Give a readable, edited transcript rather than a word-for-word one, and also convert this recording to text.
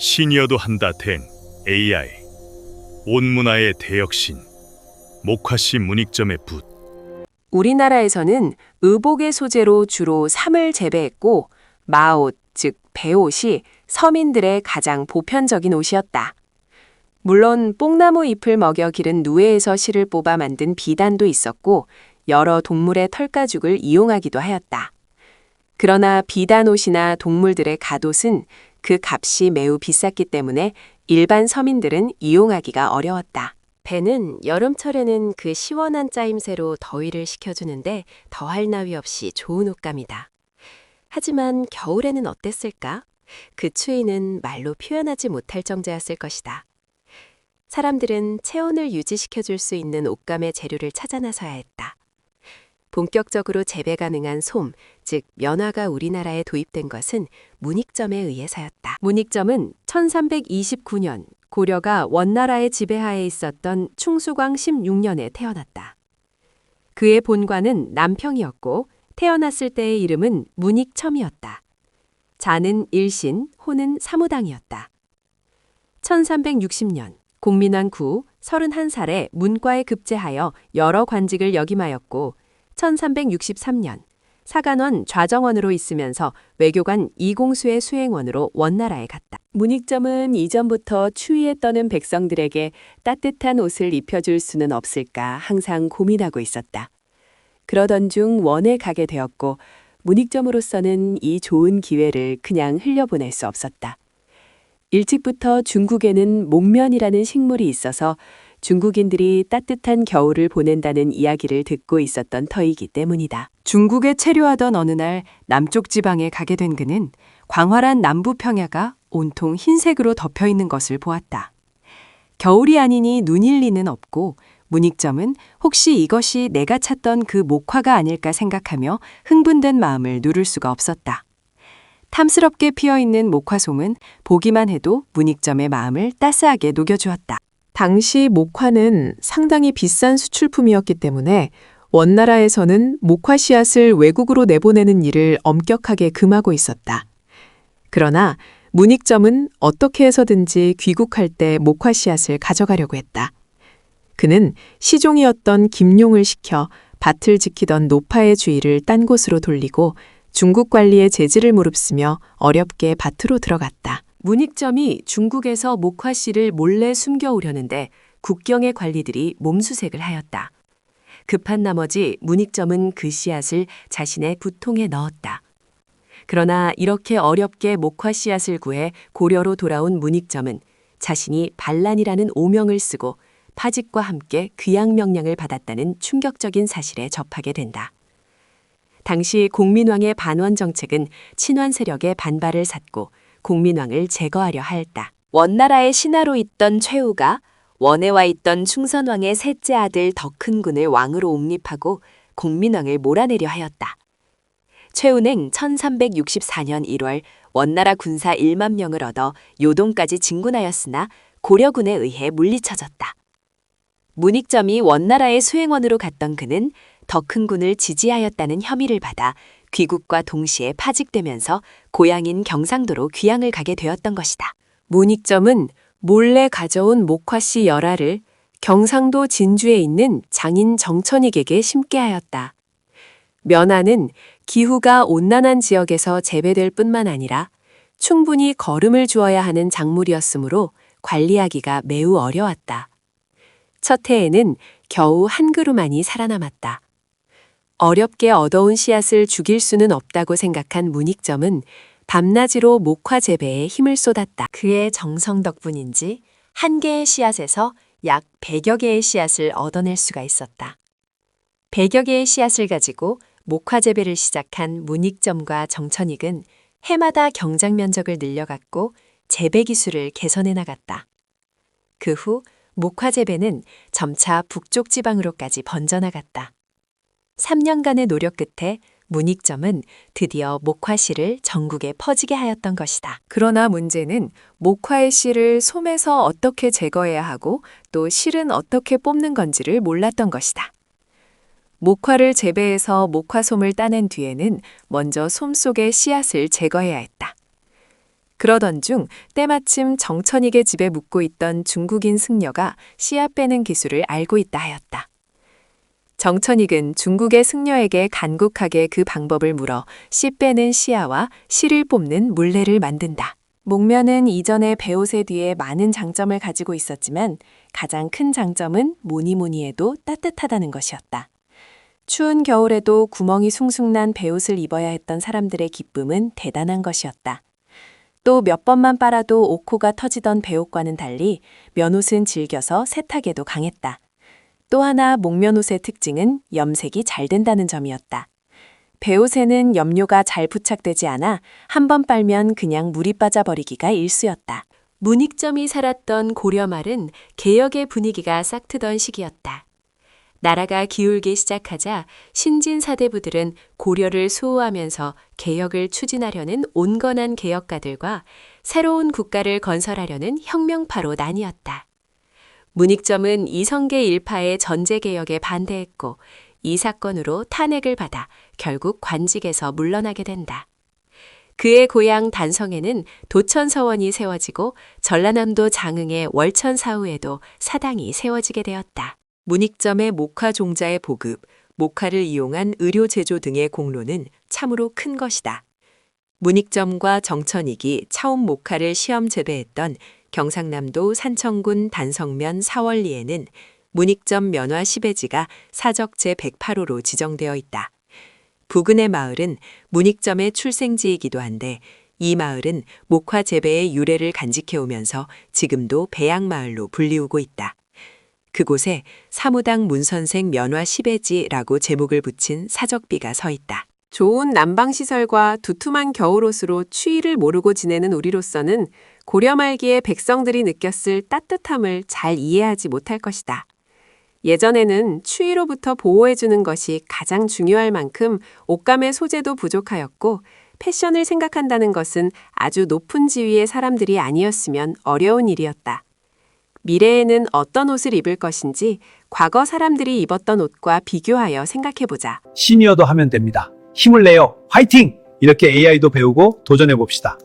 신이어도 한다 된 AI 온문화의 대혁신 목화씨 문익점의 붓. 우리나라에서는 의복의 소재로 주로 삼을 재배했고 마옷, 즉 배옷이 서민들의 가장 보편적인 옷이었다. 물론 뽕나무 잎을 먹여 기른 누에에서 실을 뽑아 만든 비단도 있었고 여러 동물의 털가죽을 이용하기도 하였다. 그러나 비단 옷이나 동물들의 갓옷은 그 값이 매우 비쌌기 때문에 일반 서민들은 이용하기가 어려웠다. 배는 여름철에는 그 시원한 짜임새로 더위를 식혀주는데 더할 나위 없이 좋은 옷감이다. 하지만 겨울에는 어땠을까? 그 추위는 말로 표현하지 못할 정도였을 것이다. 사람들은 체온을 유지시켜줄 수 있는 옷감의 재료를 찾아 나서야 했다. 본격적으로 재배 가능한 솜, 즉 면화가 우리나라에 도입된 것은 문익점에 의해서였다. 문익점은 1329년 고려가 원나라의 지배하에 있었던 충수광 16년에 태어났다. 그의 본관은 남평이었고 태어났을 때의 이름은 문익첨이었다. 자는 일신, 호는 사무당이었다. 1360년 공민왕 후 31살에 문과에 급제하여 여러 관직을 역임하였고 1363년 사간원 좌정원으로 있으면서 외교관 이공수의 수행원으로 원나라에 갔다. 문익점은 이전부터 추위에 떠는 백성들에게 따뜻한 옷을 입혀줄 수는 없을까 항상 고민하고 있었다. 그러던 중 원에 가게 되었고 문익점으로서는 이 좋은 기회를 그냥 흘려보낼 수 없었다. 일찍부터 중국에는 목면이라는 식물이 있어서 중국인들이 따뜻한 겨울을 보낸다는 이야기를 듣고 있었던 터이기 때문이다. 중국에 체류하던 어느 날 남쪽 지방에 가게 된 그는 광활한 남부 평야가 온통 흰색으로 덮여 있는 것을 보았다. 겨울이 아니니 눈일 리는 없고 문익점은 혹시 이것이 내가 찾던 그 목화가 아닐까 생각하며 흥분된 마음을 누를 수가 없었다. 탐스럽게 피어있는 목화솜은 보기만 해도 문익점의 마음을 따스하게 녹여주었다. 당시 목화는 상당히 비싼 수출품이었기 때문에 원나라에서는 목화 씨앗을 외국으로 내보내는 일을 엄격하게 금하고 있었다. 그러나 문익점은 어떻게 해서든지 귀국할 때 목화 씨앗을 가져가려고 했다. 그는 시종이었던 김용을 시켜 밭을 지키던 노파의 주의를 딴 곳으로 돌리고 중국 관리의 제지를 무릅쓰며 어렵게 밭으로 들어갔다. 문익점이 중국에서 목화 씨를 몰래 숨겨오려는데 국경의 관리들이 몸수색을 하였다. 급한 나머지 문익점은 그 씨앗을 자신의 붓통에 넣었다. 그러나 이렇게 어렵게 목화 씨앗을 구해 고려로 돌아온 문익점은 자신이 반란이라는 오명을 쓰고 파직과 함께 귀양 명령을 받았다는 충격적인 사실에 접하게 된다. 당시 공민왕의 반원 정책은 친환 세력의 반발을 샀고 공민왕을 제거하려 하였다. 원나라의 신하로 있던 최후가 원에 와 있던 충선왕의 셋째 아들 덕큰군을 왕으로 옹립하고 공민왕을 몰아내려 하였다. 최후는 1364년 1월 원나라 군사 1만 명을 얻어 요동까지 진군하였으나 고려군에 의해 물리쳐졌다. 문익점이 원나라의 수행원으로 갔던 그는 덕큰군을 지지하였다는 혐의를 받아 귀국과 동시에 파직되면서 고향인 경상도로 귀향을 가게 되었던 것이다. 문익점은 몰래 가져온 목화씨 열알을 경상도 진주에 있는 장인 정천익에게 심게 하였다. 면화는 기후가 온난한 지역에서 재배될 뿐만 아니라 충분히 거름을 주어야 하는 작물이었으므로 관리하기가 매우 어려웠다. 첫 해에는 겨우 한 그루만이 살아남았다. 어렵게 얻어온 씨앗을 죽일 수는 없다고 생각한 문익점은 밤낮으로 목화 재배에 힘을 쏟았다. 그의 정성 덕분인지 한 개의 씨앗에서 약 100여 개의 씨앗을 얻어낼 수가 있었다. 100여 개의 씨앗을 가지고 목화 재배를 시작한 문익점과 정천익은 해마다 경작 면적을 늘려갔고 재배 기술을 개선해 나갔다. 그 후 목화 재배는 점차 북쪽 지방으로까지 번져나갔다. 3년간의 노력 끝에 문익점은 드디어 목화 씨를 전국에 퍼지게 하였던 것이다. 그러나 문제는 목화의 씨를 솜에서 어떻게 제거해야 하고 또 실은 어떻게 뽑는 건지를 몰랐던 것이다. 목화를 재배해서 목화솜을 따낸 뒤에는 먼저 솜 속의 씨앗을 제거해야 했다. 그러던 중 때마침 정천익의 집에 묵고 있던 중국인 승려가 씨앗 빼는 기술을 알고 있다 하였다. 정천익은 중국의 승려에게 간곡하게 그 방법을 물어 씨 빼는 씨앗와 씨를 뽑는 물레를 만든다. 목면은 이전에 배옷의 뒤에 많은 장점을 가지고 있었지만 가장 큰 장점은 뭐니 해도 따뜻하다는 것이었다. 추운 겨울에도 구멍이 숭숭 난 배옷을 입어야 했던 사람들의 기쁨은 대단한 것이었다. 또 몇 번만 빨아도 오코가 터지던 배옷과는 달리 면옷은 질겨서 세탁에도 강했다. 또 하나 목면옷의 특징은 염색이 잘 된다는 점이었다. 배옷에는 염료가 잘 부착되지 않아 한 번 빨면 그냥 물이 빠져버리기가 일쑤였다. 문익점이 살았던 고려말은 개혁의 분위기가 싹트던 시기였다. 나라가 기울기 시작하자 신진 사대부들은 고려를 수호하면서 개혁을 추진하려는 온건한 개혁가들과 새로운 국가를 건설하려는 혁명파로 나뉘었다. 문익점은 이성계 일파의 전제개혁에 반대했고 이 사건으로 탄핵을 받아 결국 관직에서 물러나게 된다. 그의 고향 단성에는 도천서원이 세워지고 전라남도 장흥의 월천사후에도 사당이 세워지게 되었다. 문익점의 목화 종자의 보급, 목화를 이용한 의료 제조 등의 공로는 참으로 큰 것이다. 문익점과 정천익이 차원 목화를 시험 재배했던 경상남도 산청군 단성면 사월리에는 문익점 면화 시배지가 사적 제108호로 지정되어 있다. 부근의 마을은 문익점의 출생지이기도 한데 이 마을은 목화 재배의 유래를 간직해오면서 지금도 배양마을로 불리우고 있다. 그곳에 사무당 문선생 면화 시배지라고 제목을 붙인 사적비가 서 있다. 좋은 난방시설과 두툼한 겨울옷으로 추위를 모르고 지내는 우리로서는 고려 말기에 백성들이 느꼈을 따뜻함을 잘 이해하지 못할 것이다. 예전에는 추위로부터 보호해주는 것이 가장 중요할 만큼 옷감의 소재도 부족하였고 패션을 생각한다는 것은 아주 높은 지위의 사람들이 아니었으면 어려운 일이었다. 미래에는 어떤 옷을 입을 것인지 과거 사람들이 입었던 옷과 비교하여 생각해보자. 시니어도 하면 됩니다. 힘을 내요. 화이팅! 이렇게 AI도 배우고 도전해봅시다.